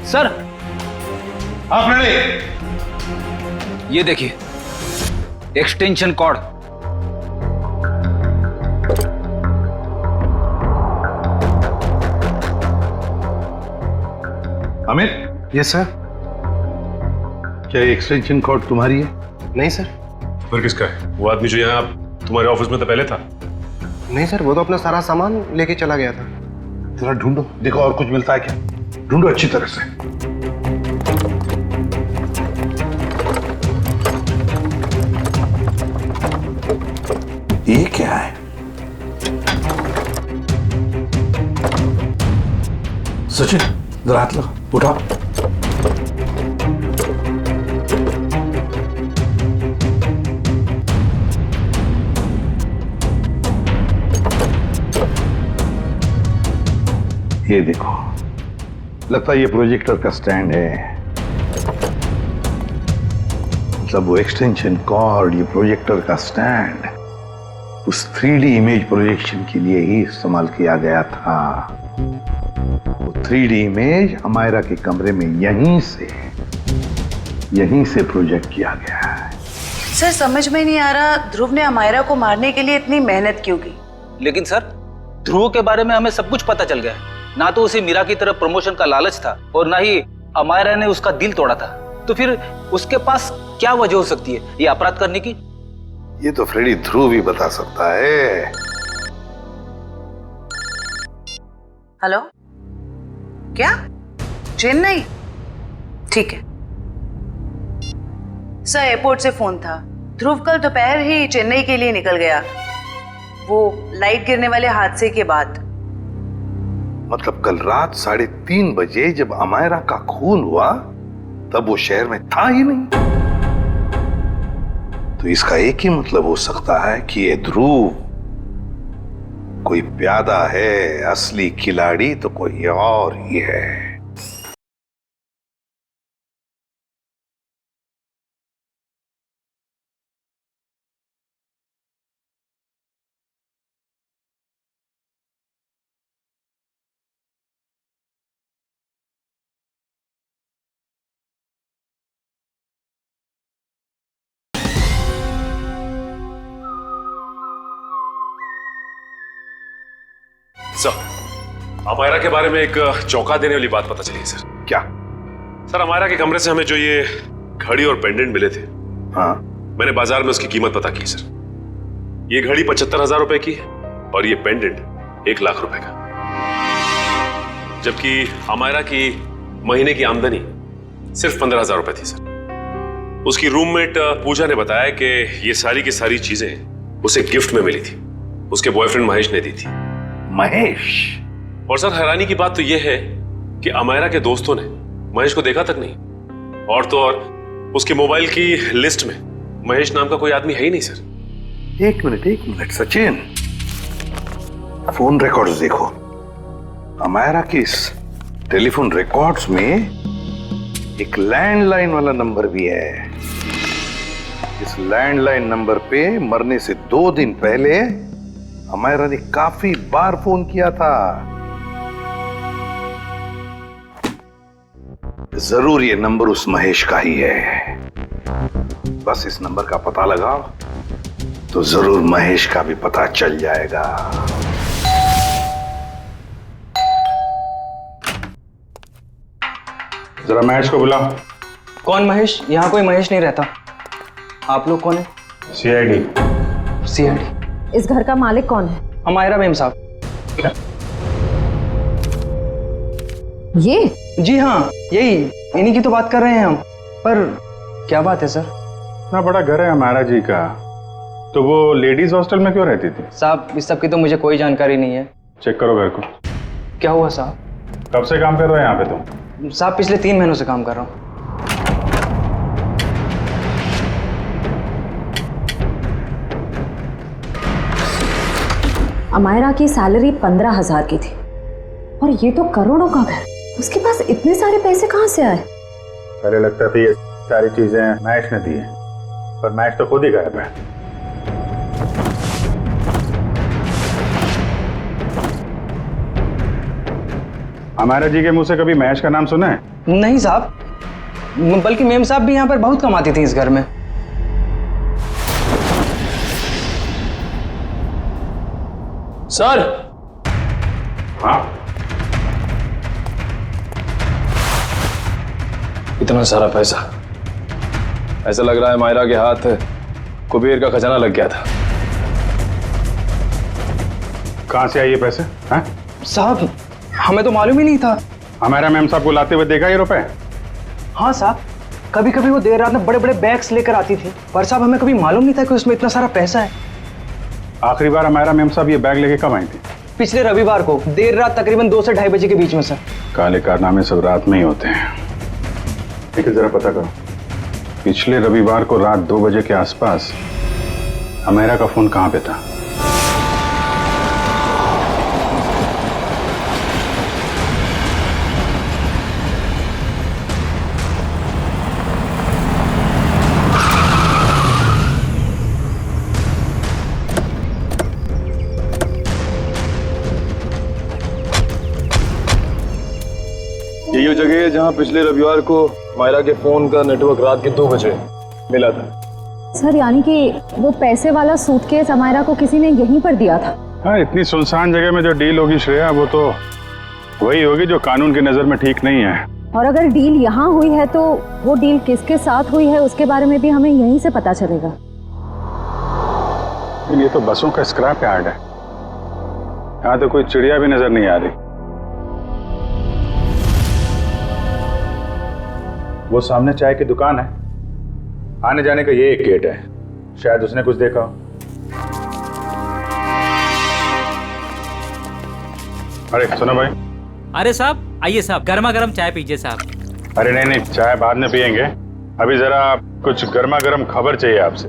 [SPEAKER 13] सर,
[SPEAKER 19] आप रेडी?
[SPEAKER 13] ये देखिए, extension cord.
[SPEAKER 19] Amit.
[SPEAKER 16] Yes sir.
[SPEAKER 19] क्या ये एक्सटेंशन कॉर्ड तुम्हारी है?
[SPEAKER 16] नहीं सर।
[SPEAKER 11] फिर किसका है? वो आदमी जो यहाँ तुम्हारे ऑफिस में तो पहले था।
[SPEAKER 16] नहीं सर, वो तो अपना सारा सामान लेके चला गया था।
[SPEAKER 19] जरा ढूंढो, देखो और कुछ मिलता है क्या। ढूंढो अच्छी तरह से। ये क्या है? सचिन, जरा हाथ लो, उठाओ। ये देखो, लगता है ये प्रोजेक्टर का स्टैंड है। मतलब वो एक्सटेंशन कॉर्ड, ये प्रोजेक्टर का स्टैंड उस 3D इमेज प्रोजेक्शन के लिए ही इस्तेमाल किया गया था। वो 3D इमेज अमायरा के कमरे में यहीं से प्रोजेक्ट किया गया है।
[SPEAKER 10] सर समझ में नहीं आ रहा, ध्रुव ने अमायरा को मारने के लिए इतनी मेहनत क्यों की?
[SPEAKER 13] लेकिन सर, ध्रुव के बारे में हमें सब कुछ पता चल गया है। ना तो उसे मीरा की तरफ प्रमोशन का लालच था और ना ही अमायरा ने उसका दिल तोड़ा था। तो फिर उसके पास क्या वजह हो सकती है ये अपराध करने की?
[SPEAKER 19] ये तो फ्रेडी ध्रुव ही बता सकता है।
[SPEAKER 10] हेलो, क्या? चेन्नई? ठीक है सर, एयरपोर्ट से फोन था। ध्रुव कल दोपहर ही चेन्नई के लिए निकल गया, वो लाइट गिरने वाले हादसे के बाद।
[SPEAKER 19] मतलब कल रात 3:30 बजे जब अमायरा का खून हुआ तब वो शहर में था ही नहीं। तो इसका एक ही मतलब हो सकता है कि ये ध्रुव कोई प्यादा है, असली खिलाड़ी तो कोई और ही है।
[SPEAKER 11] सर, अमायरा के बारे में एक चौंका देने वाली बात पता चली है सर।
[SPEAKER 19] क्या?
[SPEAKER 11] सर, अमायरा के कमरे से हमें जो ये घड़ी और पेंडेंट मिले थे,
[SPEAKER 19] हाँ,
[SPEAKER 11] मैंने बाजार में उसकी कीमत पता की सर। ये घड़ी 75,000 रुपए की है और ये पेंडेंट 1 लाख रुपए का। जबकि अमायरा की महीने की आमदनी सिर्फ 15,000 रुपए थी सर। उसकी रूममेट पूजा ने बताया कि ये सारी की सारी चीजें उसे गिफ्ट में मिली थी, उसके बॉयफ्रेंड महेश ने दी थी।
[SPEAKER 19] महेश?
[SPEAKER 11] और सर, हैरानी की बात तो यह है कि अमायरा के दोस्तों ने महेश को देखा तक नहीं। और तो और उसके मोबाइल की लिस्ट में महेश नाम का कोई आदमी है ही नहीं सर।
[SPEAKER 19] एक मिनट सचिन, फोन रिकॉर्ड्स देखो। अमायरा के इस टेलीफोन रिकॉर्ड्स में एक लैंडलाइन वाला नंबर भी है। इस लैंडलाइन नंबर पे मरने से 2 दिन पहले अमायरा ने काफी बार फोन किया था। जरूर ये नंबर उस महेश का ही है। बस इस नंबर का पता लगाओ, तो जरूर महेश का भी पता चल जाएगा।
[SPEAKER 12] जरा महेश को बुलाओ।
[SPEAKER 13] कौन महेश? यहाँ कोई महेश नहीं रहता। आप लोग कौन है?
[SPEAKER 12] सीआईडी।
[SPEAKER 13] सीआईडी।
[SPEAKER 7] इस घर का मालिक कौन है?
[SPEAKER 13] अमायरा मैम साहब।
[SPEAKER 7] ये?
[SPEAKER 13] जी हाँ, यही, इन्हीं की तो बात कर रहे हैं हम। पर क्या बात है सर?
[SPEAKER 12] इतना बड़ा घर है हमारा जी का, तो वो लेडीज हॉस्टल में क्यों रहती थी?
[SPEAKER 13] साहब इस सब की तो मुझे कोई जानकारी नहीं है।
[SPEAKER 12] चेक करो घर को।
[SPEAKER 13] क्या हुआ साहब?
[SPEAKER 12] कब से काम कर रहे हो यहाँ पे तुम?
[SPEAKER 13] साहब पिछले 3 महीनों से काम कर रहा हूँ।
[SPEAKER 7] अमायरा की सैलरी 15,000 की थी और ये तो करोड़ों का घर, उसके पास इतने सारे पैसे कहाँ से आए?
[SPEAKER 12] पहले लगता था ये सारी चीजें महेश ने दी है, पर महेश तो खुद ही गायब है। अमायरा जी के मुंह से कभी महेश का नाम सुना है?
[SPEAKER 13] नहीं साहब, बल्कि मेम साहब भी यहाँ पर बहुत कमाती थी इस घर में।
[SPEAKER 18] सर।
[SPEAKER 12] हाँ।
[SPEAKER 18] इतना सारा पैसा, ऐसा लग रहा है मायरा के हाथ कुबेर का खजाना लग गया था।
[SPEAKER 12] कहाँ से आए ये पैसे? हैं?
[SPEAKER 13] साहब हमें तो मालूम ही नहीं था।
[SPEAKER 12] हमारा मैम साहब को लाते हुए देखा ये रुपए?
[SPEAKER 13] हाँ साहब, कभी कभी वो देर रात में बड़े बड़े बैग्स लेकर आती थी, पर साहब हमें कभी मालूम नहीं था कि उसमें इतना सारा पैसा है।
[SPEAKER 12] आखिरी बार हमारा मैम साहब ये बैग लेके कब आई थी?
[SPEAKER 13] पिछले रविवार को देर रात तकरीबन 2 से 2:30 बजे के बीच में सर।
[SPEAKER 12] काले कारनामे सब रात में ही होते हैं, लेकिन जरा पता करो, पिछले रविवार को रात 2 बजे के आसपास अमेरा का फोन कहाँ पे था?
[SPEAKER 18] यही वो जगह है जहां पिछले रविवार को मायरा के फोन का नेटवर्क रात के 2 बजे मिला था।
[SPEAKER 7] सर यानी कि वो पैसे वाला सूटकेस अमायरा को किसी ने यहीं पर दिया था?
[SPEAKER 12] हाँ, इतनी सुनसान जगह में जो डील होगी श्रेया, वो तो वही होगी जो कानून की नजर में ठीक नहीं है।
[SPEAKER 7] और अगर डील यहाँ हुई है तो वो डील किसके साथ हुई है उसके बारे में भी हमें यहीं से पता चलेगा।
[SPEAKER 12] ये तो बसों का स्क्रैप यार्ड है, यहाँ तो कोई चिड़िया भी नजर नहीं आ रही। वो सामने चाय की दुकान है, आने जाने का ये एक गेट है, शायद उसने कुछ देखा हो। अरे सुनो भाई।
[SPEAKER 20] अरे साहब आइए साहब, गर्मा गर्म चाय पीजिए साहब।
[SPEAKER 12] अरे नहीं नहीं, चाय बाद में पियेंगे, अभी जरा कुछ गर्मा गर्म खबर चाहिए आपसे।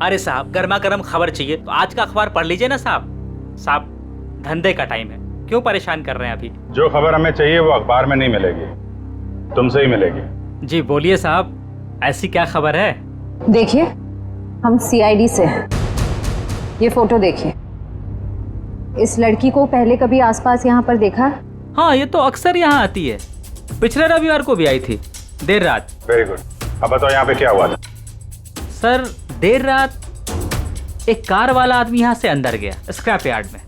[SPEAKER 20] अरे साहब गर्मा गर्म खबर चाहिए तो आज का अखबार पढ़ लीजिए ना साहब। साहब धंधे का टाइम है, क्यों परेशान कर रहे हैं अभी?
[SPEAKER 12] जो खबर हमें चाहिए वो अखबार में नहीं मिलेगी, तुमसे ही मिलेगी।
[SPEAKER 20] जी बोलिए साहब, ऐसी क्या खबर है?
[SPEAKER 7] देखिए हम सीआईडी से हैं, ये फोटो देखिए। इस लड़की को पहले कभी आसपास यहाँ पर देखा है?
[SPEAKER 20] हाँ ये तो अक्सर यहाँ आती है, पिछले रविवार को भी आई थी देर रात।
[SPEAKER 12] वेरी गुड, अब बताओ यहाँ पे क्या हुआ था?
[SPEAKER 20] सर देर रात एक कार वाला आदमी यहाँ से अंदर गया स्क्रैप यार्ड में,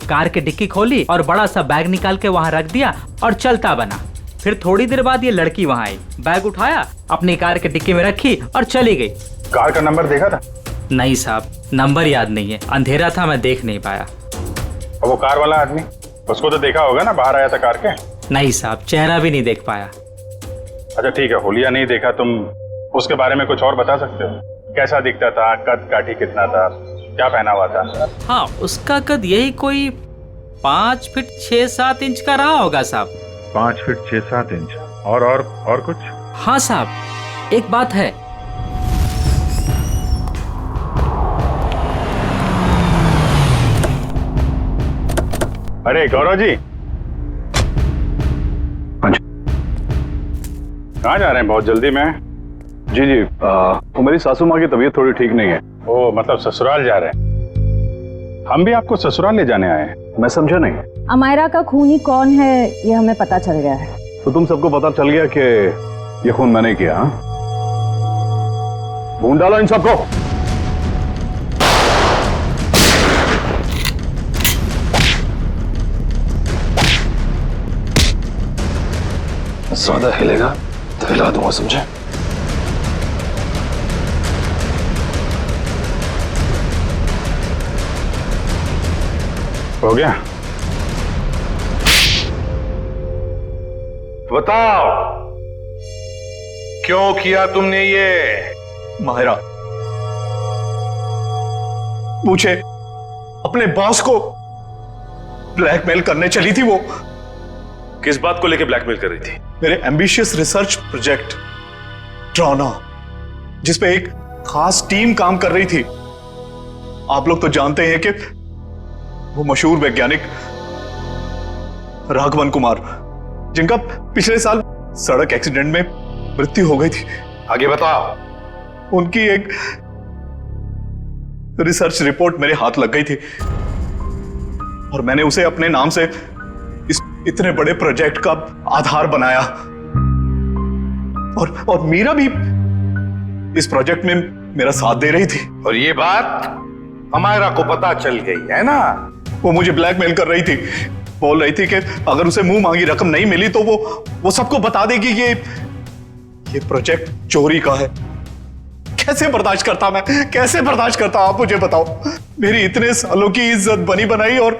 [SPEAKER 20] कार की डिक्की खोली और बड़ा सा बैग निकाल के वहां रख दिया और चलता बना। फिर थोड़ी देर बाद ये लड़की वहां आई, बैग उठाया, अपनी कार की डिक्की में रखी और चली गई।
[SPEAKER 12] कार का नंबर देखा था?
[SPEAKER 20] नहीं साहब, नंबर याद नहीं है, अंधेरा था, मैं देख नहीं पाया।
[SPEAKER 12] और वो कार वाला आदमी, उसको तो देखा होगा ना, बाहर आया था कार के?
[SPEAKER 20] नहीं साहब, चेहरा भी नहीं देख पाया।
[SPEAKER 12] अच्छा ठीक है, हुलिया नहीं देखा, तुम उसके बारे में कुछ और बता सकते हो? कैसा दिखता था, कद काठी कितना था, क्या पहना हुआ था?
[SPEAKER 20] हाँ उसका कद यही कोई 5 फीट 6-7 इंच का रहा होगा साहब।
[SPEAKER 12] 5 फीट 6-7 इंच। और कुछ?
[SPEAKER 20] हाँ साहब एक बात है,
[SPEAKER 12] अरे गौरव जी, कहाँ जा रहे हैं बहुत जल्दी में?
[SPEAKER 18] जी जी, वो मेरी सासू माँ की तबीयत थोड़ी ठीक नहीं है।
[SPEAKER 12] ओ मतलब ससुराल जा रहे हैं? हम भी आपको ससुराल ले जाने आए हैं।
[SPEAKER 18] मैं समझा नहीं।
[SPEAKER 7] अमायरा का खूनी कौन है ये हमें पता चल गया है।
[SPEAKER 18] तो तुम सबको पता चल गया कि ये खून मैंने किया? हाँ, ढूंढ डालो इन सबको। ज्यादा हिलेगा तो हिला दूंगा, समझे?
[SPEAKER 12] हो गया?
[SPEAKER 19] बताओ क्यों किया तुमने ये?
[SPEAKER 12] माहिरा मुझे अपने बॉस को ब्लैकमेल करने चली थी। वो
[SPEAKER 11] किस बात को लेकर ब्लैकमेल कर रही थी?
[SPEAKER 12] मेरे एम्बिशियस रिसर्च प्रोजेक्ट ड्रोना, जिसपे एक खास टीम काम कर रही थी। आप लोग तो जानते हैं कि वो मशहूर वैज्ञानिक राघवन कुमार, जिनका पिछले साल सड़क एक्सीडेंट में मृत्यु हो गई थी।
[SPEAKER 19] आगे बताओ।
[SPEAKER 12] उनकी एक रिसर्च रिपोर्ट मेरे हाथ लग गई थी और मैंने उसे अपने नाम से इस इतने बड़े प्रोजेक्ट का आधार बनाया। और मीरा भी इस प्रोजेक्ट में मेरा साथ दे रही थी।
[SPEAKER 19] और ये बात अमायरा को पता चल गई है ना?
[SPEAKER 12] वो मुझे ब्लैकमेल कर रही थी, बोल रही थी कि अगर उसे मुंह मांगी रकम नहीं मिली तो वो सबको बता देगी कि ये प्रोजेक्ट चोरी का है। कैसे बर्दाश्त करता मैं, कैसे बर्दाश्त करता? आप मुझे बताओ। मेरी इतने सालों की इज्जत बनी बनाई और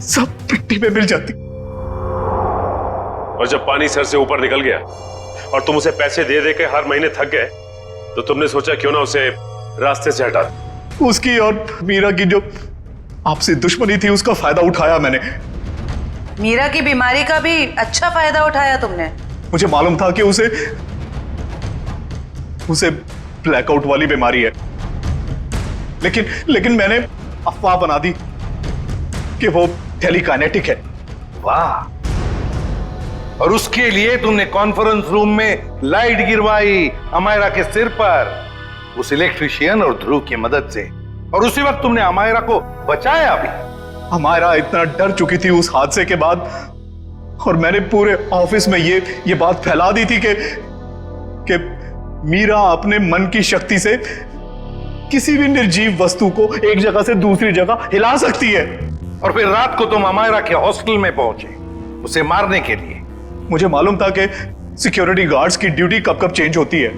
[SPEAKER 12] सब मिट्टी में मिल जाती।
[SPEAKER 11] और जब पानी सर से ऊपर निकल गया और तुम उसे पैसे दे दे के हर महीने थक गए, तो तुमने सोचा क्यों ना उसे रास्ते से हटा दो।
[SPEAKER 12] उसकी और मीरा की जो आपसी दुश्मनी थी, उसका फायदा उठाया मैंने।
[SPEAKER 10] मीरा की बीमारी का भी अच्छा फायदा उठाया तुमने।
[SPEAKER 12] मुझे मालूम था कि उसे ब्लैकआउट वाली बीमारी है, लेकिन मैंने अफवाह बना दी कि वो टेलीकाइनेटिक है।
[SPEAKER 19] वाह! और उसके लिए तुमने कॉन्फ्रेंस रूम में लाइट गिरवाई अमायरा के सिर पर, उस इलेक्ट्रिशियन और ध्रुव की मदद से। और उसी वक्त तुमने अमायरा को बचाया भी।
[SPEAKER 12] अमायरा इतना डर चुकी थी उस हादसे के बाद, और मैंने पूरे ऑफिस में ये बात फैला दी थी कि मीरा अपने मन की शक्ति से किसी भी निर्जीव वस्तु को एक जगह से दूसरी जगह हिला सकती है।
[SPEAKER 19] और फिर रात को तुम अमायरा के हॉस्टल में पहुंचे उसे मारने के लिए।
[SPEAKER 12] मुझे मालूम था कि सिक्योरिटी गार्ड्स की ड्यूटी कब कब चेंज होती है।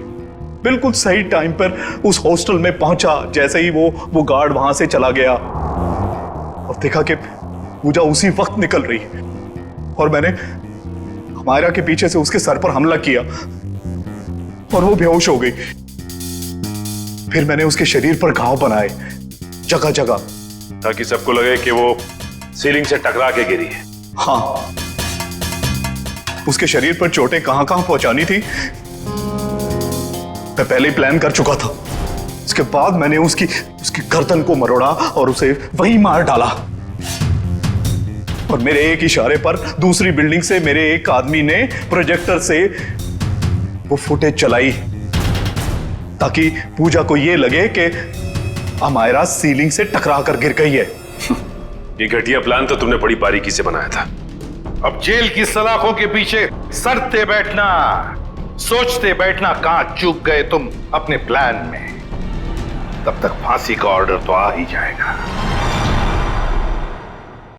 [SPEAKER 12] बिल्कुल सही टाइम पर उस हॉस्टल में पहुंचा। जैसे ही वो गार्ड वहां से चला गया और देखा कि पूजा उसी वक्त निकल रही है, और मैंने अमायरा के पीछे से उसके सर पर हमला किया और वो बेहोश हो गई। फिर मैंने उसके शरीर पर घाव बनाए जगह जगह,
[SPEAKER 11] ताकि सबको लगे कि वो सीलिंग से टकरा के गिरी है।
[SPEAKER 12] हाँ, उसके शरीर पर चोटें कहां कहां पहुंचानी थी मैं पहले ही प्लान कर चुका था। उसके बाद मैंने उसकी गर्दन को मरोड़ा और उसे वहीं मार डाला। और मेरे एक इशारे पर दूसरी बिल्डिंग से मेरे एक आदमी ने प्रोजेक्टर से वो फुटेज चलाई, ताकि पूजा को यह लगे कि अमायरा सीलिंग से टकरा कर गिर गई है।
[SPEAKER 11] ये घटिया प्लान तो तुमने बड़ी बारीकी से बनाया था।
[SPEAKER 19] अब जेल की सलाखों के पीछे सरते बैठना, सोचते बैठना कहां चूक गए तुम अपने प्लान में। तब तक फांसी का ऑर्डर तो आ ही जाएगा।